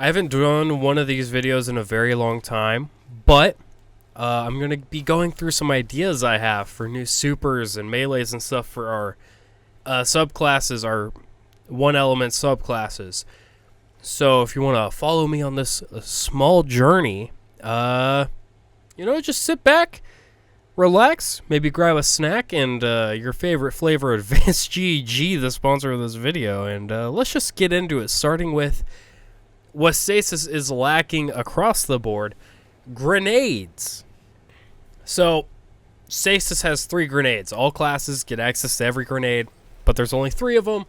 I haven't done one of these videos in a very long time, but I'm going to be going through some ideas I have for new supers and melees and stuff for our subclasses, our one-element subclasses. So if you want to follow me on this small journey, just sit back, relax, maybe grab a snack and your favorite flavor, Advancedgg, the sponsor of this video, and let's just get into it, starting with what Stasis is lacking across the board: grenades. So Stasis has 3 grenades. All classes get access to every grenade, but there's only 3 of them.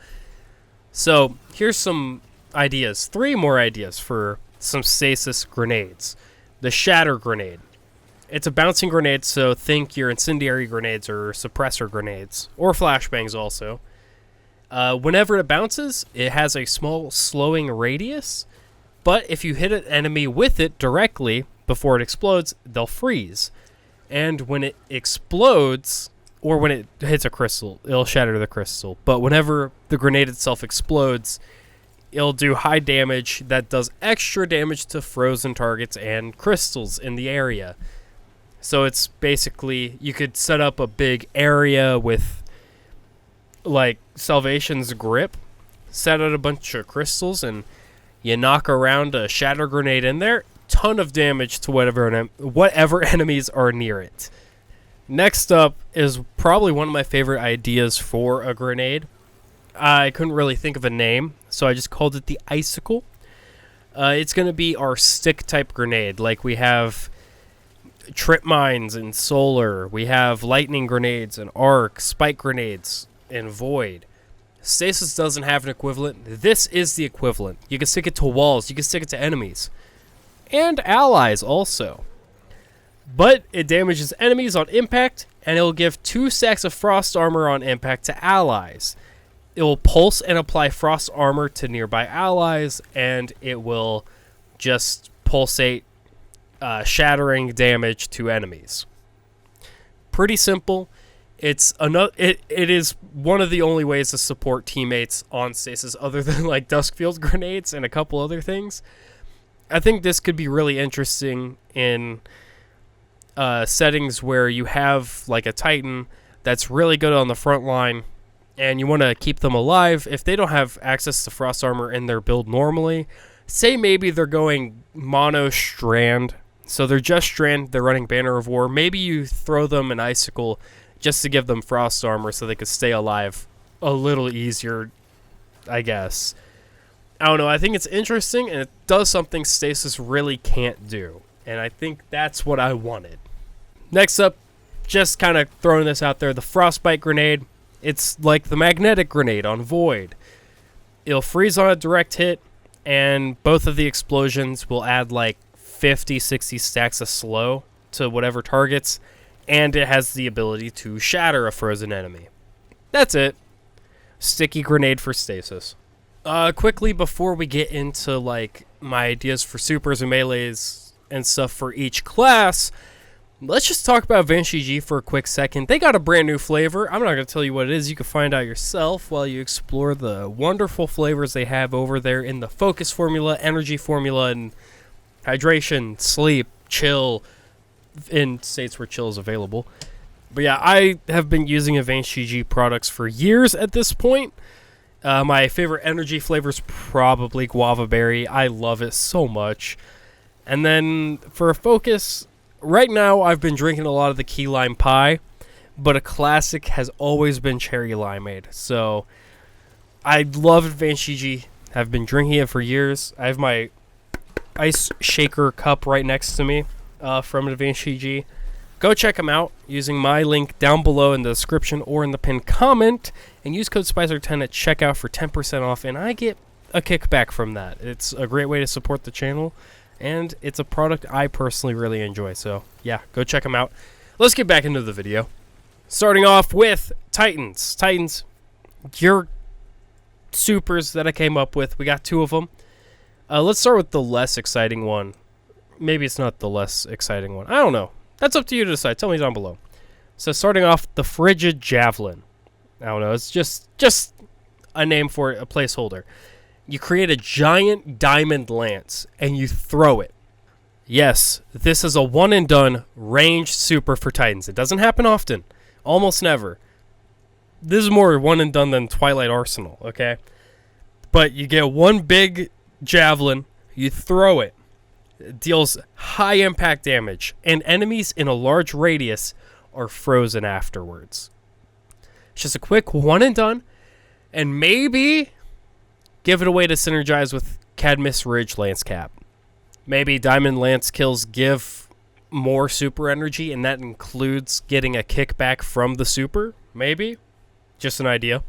So here's some ideas, 3 more ideas for some Stasis grenades. The Shatter grenade. It's a bouncing grenade, so think your incendiary grenades or suppressor grenades, or flashbangs also. Whenever it bounces, it has a small slowing radius, but if you hit an enemy with it directly before it explodes, they'll freeze. And when it explodes, or when it hits a crystal, it'll shatter the crystal. But whenever the grenade itself explodes, it'll do high damage that does extra damage to frozen targets and crystals in the area. So it's basically, you could set up a big area with, like, Salvation's Grip, set out a bunch of crystals, and you knock around a shatter grenade in there, ton of damage to whatever enemies are near it. Next up is probably one of my favorite ideas for a grenade. I couldn't really think of a name, so I just called it the Icicle. It's going to be our stick-type grenade. Like, we have trip mines and solar. We have lightning grenades and arc, spike grenades, and void. Stasis doesn't have an equivalent. This is the equivalent. You can stick it to walls. You can stick it to enemies. And allies also. But it damages enemies on impact, and it will give 2 stacks of frost armor on impact to allies. It will pulse and apply frost armor to nearby allies, and it will just pulsate shattering damage to enemies. Pretty simple. It is one of the only ways to support teammates on Stasis other than like Duskfield grenades and a couple other things. I think this could be really interesting in settings where you have like a Titan that's really good on the front line and you want to keep them alive. If they don't have access to frost armor in their build normally, say maybe they're going mono strand, so they're just strand, they're running Banner of War, maybe you throw them an Icicle just to give them frost armor so they could stay alive a little easier, I guess. I don't know, I think it's interesting, and it does something Stasis really can't do, and I think that's what I wanted. Next up, just kind of throwing this out there, the Frostbite grenade. It's like the magnetic grenade on Void. It'll freeze on a direct hit, and both of the explosions will add like 50, 60 stacks of slow to whatever targets, and it has the ability to shatter a frozen enemy. That's it. Sticky grenade for Stasis. Quickly, before we get into like my ideas for supers and melees and stuff for each class, let's just talk about Advancedgg for a quick second. They got a brand new flavor. I'm not going to tell you what it is. You can find out yourself while you explore the wonderful flavors they have over there in the focus formula, energy formula, and hydration, sleep, chill, in states where chill is available. But yeah, I have been using Advancedgg products for years at this point. My favorite energy flavor is probably guava berry. I love it so much. And then for a focus, right now I've been drinking a lot of the key lime pie, but a classic has always been cherry limeade. So I love Advancedgg. I've been drinking it for years. I have my ice shaker cup right next to me from Advancedgg. Go check them out using my link down below in the description or in the pinned comment, and use code Spycer10 at checkout for 10% off, and I get a kickback from that. It's a great way to support the channel, and it's a product I personally really enjoy. So yeah, go check them out. Let's get back into the video. Starting off with Titans. Titans, your supers that I came up with. We got 2 of them. Let's start with the less exciting one. Maybe it's not the less exciting one. I don't know. That's up to you to decide. Tell me down below. So starting off, the Frigid Javelin. I don't know. It's just a name for it, a placeholder. You create a giant diamond lance, and you throw it. Yes, this is a one-and-done ranged super for Titans. It doesn't happen often. Almost never. This is more one-and-done than Twilight Arsenal, okay? But you get one big javelin, you throw it. It deals high-impact damage, and enemies in a large radius are frozen afterwards. It's just a quick one-and-done, and maybe give it a way to synergize with Cadmus Ridge Lance Cap. Maybe Diamond Lance kills give more super energy, and that includes getting a kickback from the super. Maybe. Just an idea.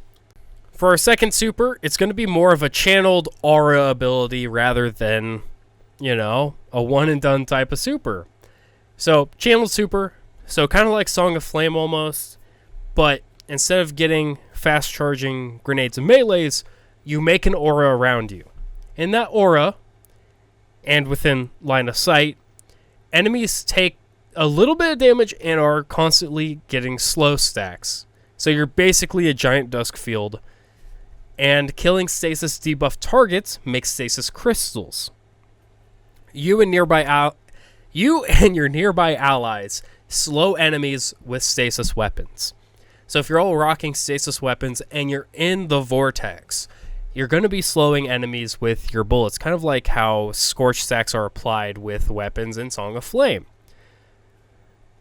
For our second super, it's going to be more of a channeled aura ability rather than, a one-and-done type of super. So, channeled super. So, kind of like Song of Flame almost. But instead of getting fast-charging grenades and melees, you make an aura around you. In that aura, and within line of sight, enemies take a little bit of damage and are constantly getting slow stacks. So you're basically a giant dusk field. And killing stasis debuff targets makes stasis crystals. You and your nearby allies slow enemies with stasis weapons. So if you're all rocking stasis weapons and you're in the vortex, you're going to be slowing enemies with your bullets, kind of like how Scorch stacks are applied with weapons in Song of Flame.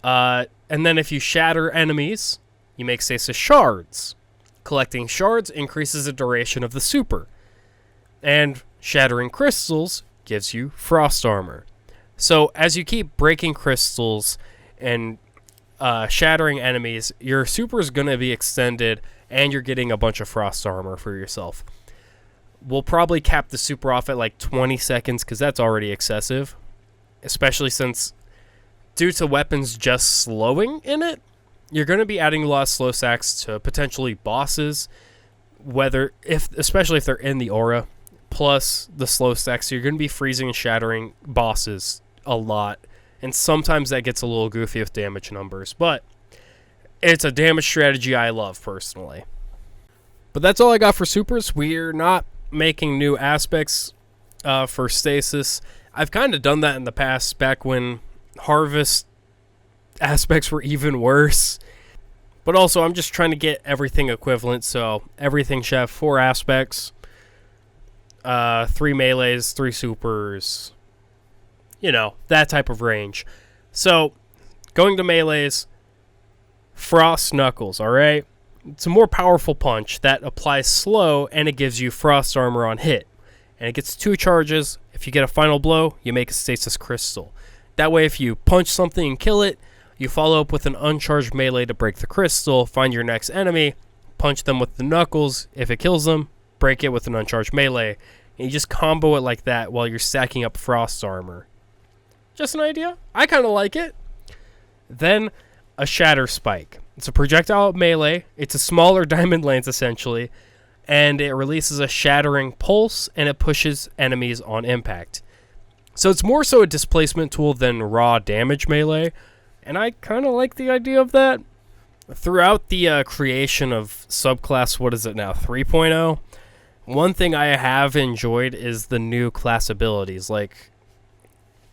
And then if you shatter enemies, you make stasis shards. Collecting shards increases the duration of the super. And shattering crystals gives you frost armor. So as you keep breaking crystals and shattering enemies, your super is going to be extended and you're getting a bunch of frost armor for yourself. We'll probably cap the super off at like 20 seconds because that's already excessive. Especially since, due to weapons just slowing in it, you're going to be adding a lot of slow stacks to potentially bosses, especially if they're in the aura, plus the slow stacks. So you're going to be freezing and shattering bosses a lot. And sometimes that gets a little goofy with damage numbers. But it's a damage strategy I love personally. But that's all I got for supers. We're not making new aspects for stasis. I've kind of done that in the past, back when harvest aspects were even worse. But also, I'm just trying to get everything equivalent, so everything should have 4 aspects, 3 melees, 3 supers, that type of range. So, going to melees, Frost Knuckles, alright? It's a more powerful punch that applies slow, and it gives you frost armor on hit. And it gets 2 charges. If you get a final blow, you make a stasis crystal. That way, if you punch something and kill it, you follow up with an uncharged melee to break the crystal, find your next enemy, punch them with the knuckles. If it kills them, break it with an uncharged melee. And you just combo it like that while you're stacking up frost armor. Just an idea. I kind of like it. Then, a Shatter Spike. It's a projectile melee. It's a smaller diamond lance, essentially. And it releases a shattering pulse, and it pushes enemies on impact. So it's more so a displacement tool than raw damage melee. And I kind of like the idea of that. Throughout the creation of subclass, 3.0? One thing I have enjoyed is the new class abilities, like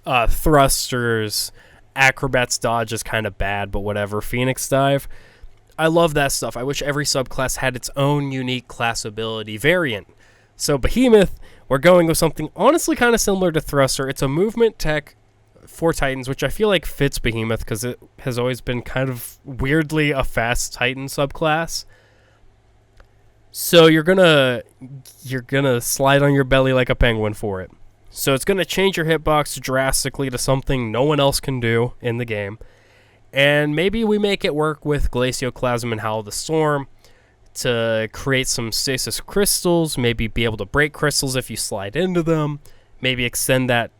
thrusters, acrobat's dodge is kind of bad, but whatever, Phoenix dive. I love that stuff. I wish every subclass had its own unique class ability variant. So Behemoth, we're going with something honestly kind of similar to Thruster. It's a movement tech for Titans, which I feel like fits Behemoth because it has always been kind of weirdly a fast Titan subclass. So you're gonna slide on your belly like a penguin for it. So it's gonna change your hitbox drastically to something no one else can do in the game. And maybe we make it work with Glacioclasm and Howl of the Storm to create some stasis crystals, maybe be able to break crystals if you slide into them, maybe extend that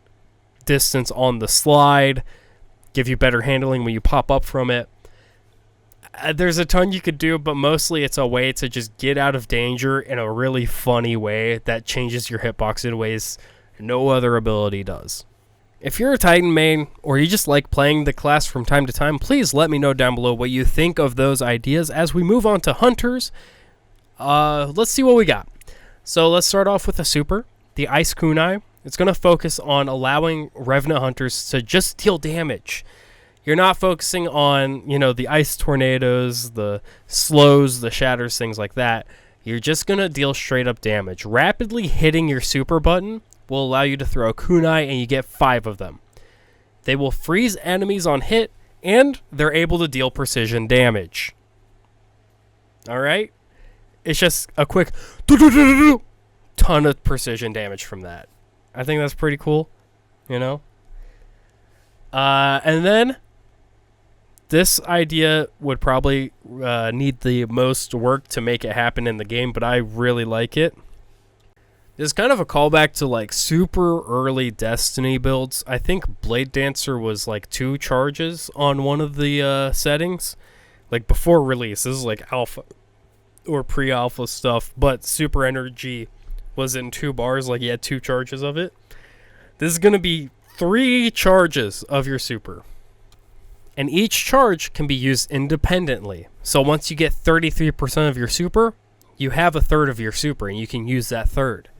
distance on the slide, give you better handling when you pop up from it. There's a ton you could do, but mostly it's a way to just get out of danger in a really funny way that changes your hitbox in ways no other ability does. If you're a Titan main, or you just like playing the class from time to time, please let me know down below what you think of those ideas as we move on to Hunters. Let's see what we got. So let's start off with a super, the Ice Kunai. It's going to focus on allowing Revenant Hunters to just deal damage. You're not focusing on, the ice tornadoes, the slows, the shatters, things like that. You're just going to deal straight up damage. Rapidly hitting your super button will allow you to throw a kunai, and you get 5 of them. They will freeze enemies on hit, and they're able to deal precision damage. Alright? It's just a quick ton of precision damage from that. I think that's pretty cool, And then this idea would probably need the most work to make it happen in the game, but I really like it. It's kind of a callback to like super early Destiny builds. I think Blade Dancer was like 2 charges on one of the settings, like before release. This is like alpha or pre-alpha stuff, but super energy was in 2 bars, like you had 2 charges of it. This is going to be 3 charges of your super. And each charge can be used independently. So once you get 33% of your super, you have a third of your super, and you can use that third.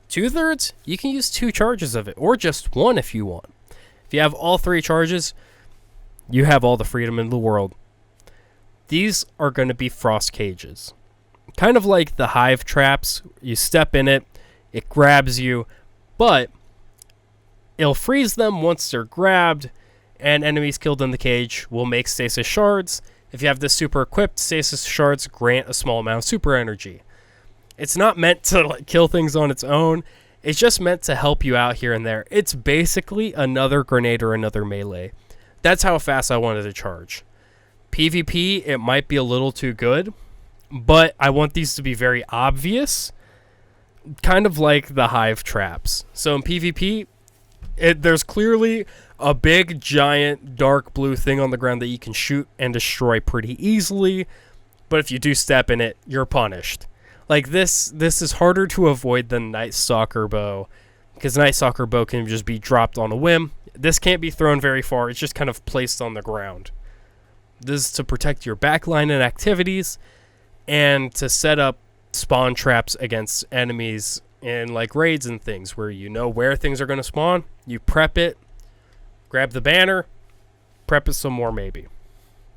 2/3, you can use 2 charges of it, or just 1 if you want. If you have all 3 charges, you have all the freedom in the world. These are going to be frost cages. Kind of like the hive traps. You step in it, it grabs you, but it'll freeze them once they're grabbed, and enemies killed in the cage will make stasis shards. If you have this super equipped, stasis shards grant a small amount of super energy. It's not meant to kill things on its own. It's just meant to help you out here and there. It's basically another grenade or another melee. That's how fast I wanted to charge. PvP, it might be a little too good, but I want these to be very obvious, kind of like the hive traps. So in PvP, there's clearly a big, giant, dark blue thing on the ground that you can shoot and destroy pretty easily, but if you do step in it, you're punished. Like this is harder to avoid than Night Stalker Bow, because Night Stalker Bow can just be dropped on a whim. This can't be thrown very far, it's just kind of placed on the ground. This is to protect your backline and activities, and to set up spawn traps against enemies in like raids and things, where you know where things are going to spawn, you prep it, grab the banner, prep it some more maybe.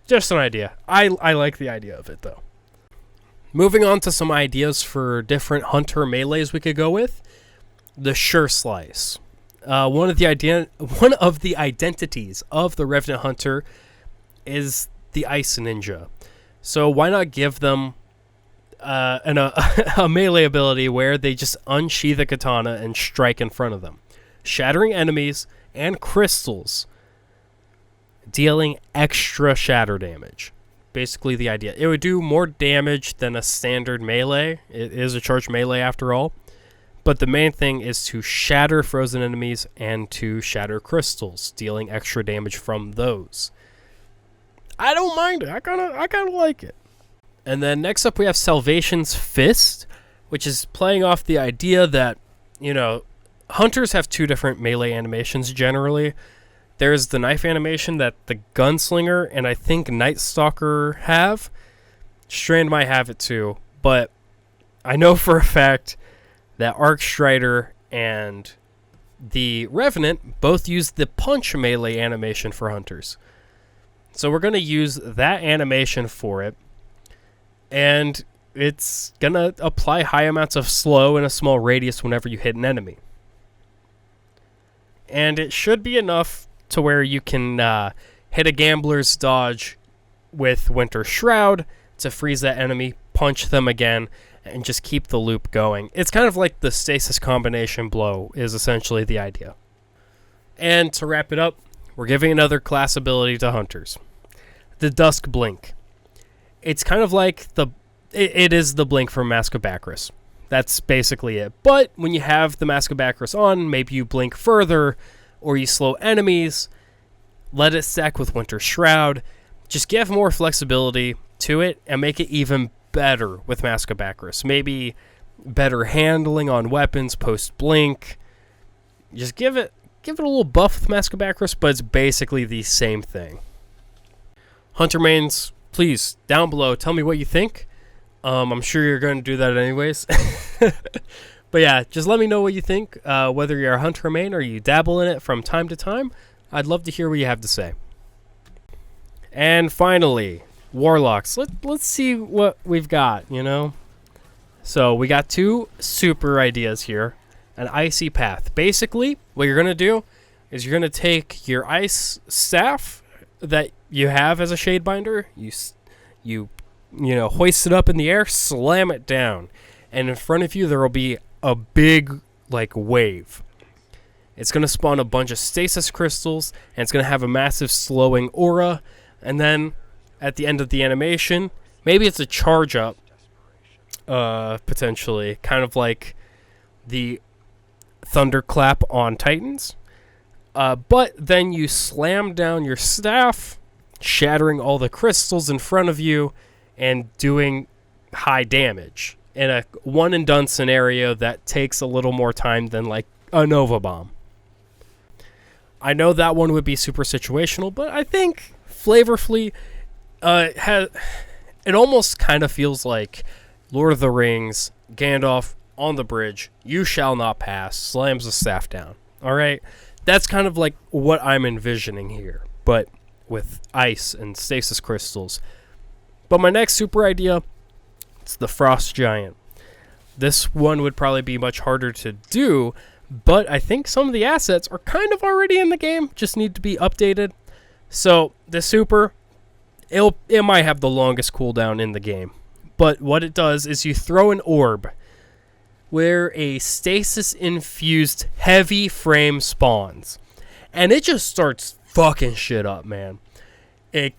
Just an idea. I like the idea of it though. Moving on to some ideas for different hunter melees we could go with. The Sure Slice. One of the identities of the Revenant Hunter is the Ice Ninja. So why not give them a melee ability where they just unsheath a katana and strike in front of them, shattering enemies and crystals, dealing extra shatter damage. Basically the idea. It would do more damage than a standard melee. It is a charged melee after all. But the main thing is to shatter frozen enemies and to shatter crystals, dealing extra damage from those. I don't mind it. I kind of like it. And then next up we have Salvation's Fist, which is playing off the idea that, hunters have 2 different melee animations generally. There's the knife animation that the Gunslinger and I think Night Stalker have. Strand might have it too, but I know for a fact that Arcstrider and the Revenant both use the punch melee animation for hunters. So we're going to use that animation for it, and it's going to apply high amounts of slow in a small radius whenever you hit an enemy. And it should be enough to where you can hit a Gambler's Dodge with Winter Shroud to freeze that enemy, punch them again, and just keep the loop going. It's kind of like the Stasis combination blow is essentially the idea. And to wrap it up, we're giving another class ability to hunters. The Dusk Blink. It's kind of like it is the blink from Mask of Bacchus. That's basically it. But when you have the Mask of Bacchus on, maybe you blink further, or you slow enemies, let it stack with Winter Shroud. Just give more flexibility to it and make it even better with Mask of Bacchus. Maybe better handling on weapons post-blink. Just give it a little buff with Mask of Bacchus, but it's basically the same thing. Hunter mains, please, down below, tell me what you think. I'm sure you're going to do that anyways. But yeah, just let me know what you think, whether you're a Hunter main or you dabble in it from time to time. I'd love to hear what you have to say. And finally, Warlocks. Let's see what we've got, you know? So we got 2 super ideas here. An Icy Path. Basically, what you're going to do is you're going to take your ice staff that you have as a Shadebinder, you hoist it up in the air, slam it down, and in front of you there will be a big wave. It's going to spawn a bunch of stasis crystals, and it's going to have a massive slowing aura, and then at the end of the animation, maybe it's a charge up, potentially, kind of like the thunderclap on Titans. But then you slam down your staff, shattering all the crystals in front of you and doing high damage in a one and done scenario that takes a little more time than like a Nova Bomb. I know that one would be super situational, but I think flavorfully it almost kind of feels like Lord of the Rings, Gandalf on the bridge, you shall not pass, slams the staff down. All right? That's kind of like what I'm envisioning here, but with ice and stasis crystals. But my next super idea, it's the Frost Giant. This one would probably be much harder to do, but I think some of the assets are kind of already in the game, just need to be updated. So the super, it might have the longest cooldown in the game, but what it does is you throw an orb where a stasis-infused heavy frame spawns, and it just starts fucking shit up, man. It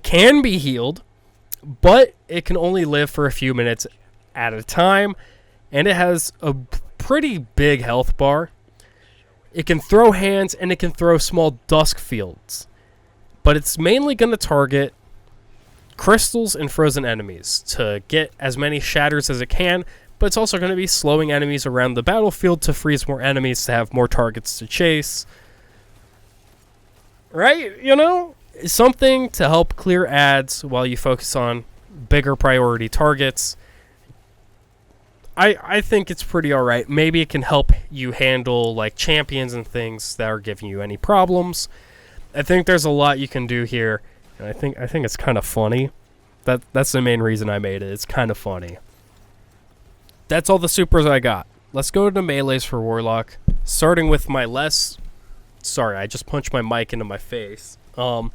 can be healed, but it can only live for a few minutes at a time, and it has a pretty big health bar. It can throw hands, and it can throw small dusk fields, but it's mainly going to target crystals and frozen enemies to get as many shatters as it can, but it's also going to be slowing enemies around the battlefield to freeze more enemies to have more targets to chase. Right? You know? Something to help clear ads while you focus on bigger priority targets. I think it's pretty alright. Maybe it can help you handle like champions and things that are giving you any problems. I think there's a lot you can do here, and I think it's kind of funny. That's the main reason I made it. It's kind of funny. That's all the supers I got. Let's go to melees for Warlock. Starting with my less... Sorry, I just punched my mic into my face. Starting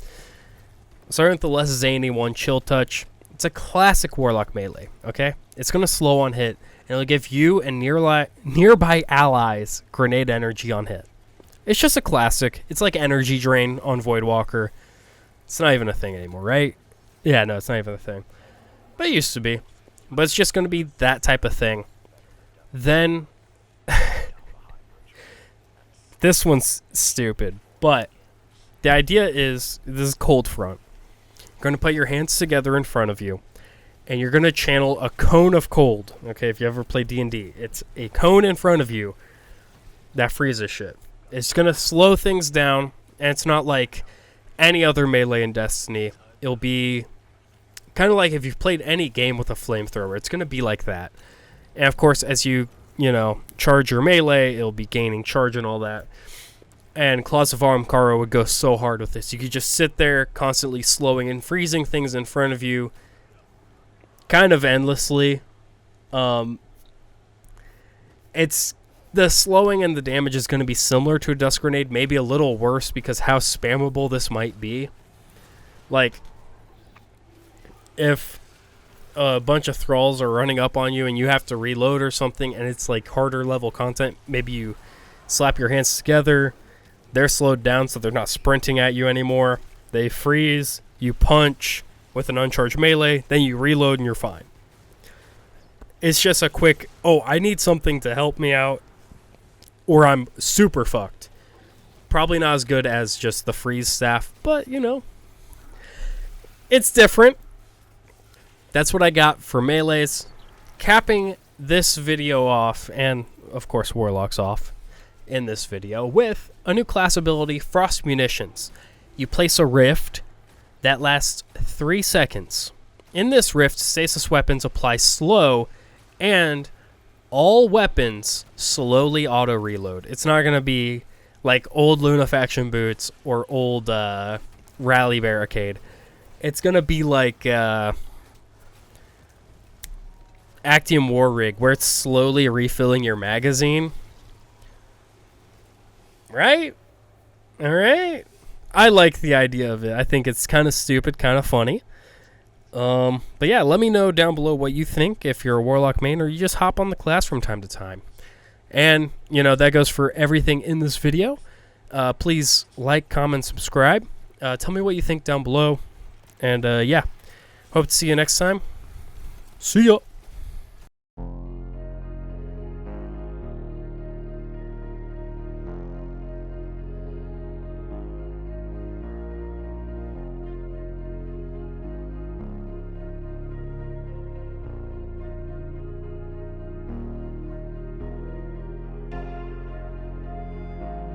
with the less zany one, Chill Touch. It's a classic Warlock melee, okay? It's going to slow on hit, and it'll give you and nearby allies grenade energy on hit. It's just a classic. It's like Energy Drain on Voidwalker. It's not even a thing anymore, right? Yeah, no, it's not even a thing. But it used to be. But it's just going to be that type of thing. Then, this one's stupid, but the idea is, this is Cold Front. You're going to put your hands together in front of you, and you're going to channel a cone of cold. Okay, if you ever play D&D, it's a cone in front of you that freezes shit. It's going to slow things down, and it's not like any other melee in Destiny. It'll be kind of like if you've played any game with a flamethrower, it's going to be like that. And of course, as you charge your melee, it'll be gaining charge and all that. And Claws of Ahamkara would go so hard with this. You could just sit there constantly slowing and freezing things in front of you kind of endlessly. It's the slowing and the damage is going to be similar to a Dust Grenade, maybe a little worse because how spammable this might be. Like, if a bunch of thralls are running up on you and you have to reload or something and it's like harder level content, maybe you slap your hands together, they're slowed down so they're not sprinting at you anymore, they freeze, you punch with an uncharged melee, then you reload and you're fine. It's just a quick, oh, I need something to help me out or I'm super fucked. Probably not as good as just the freeze staff, but it's different. That's what I got for melees. Capping this video off, and of course Warlock's off in this video, with a new class ability, Frost Munitions. You place a rift that lasts 3 seconds In this rift, stasis weapons apply slow, and all weapons slowly auto reload. It's not going to be like old Luna faction boots or old rally barricade. It's going to be like Actium War Rig, where it's slowly refilling your magazine. Right? Alright? I like the idea of it. I think it's kind of stupid, kind of funny. But yeah, let me know down below what you think if you're a Warlock main or you just hop on the class from time to time. And, you know, that goes for everything in this video. Please like, comment, subscribe. Tell me what you think down below. And, yeah, hope to see you next time. See ya!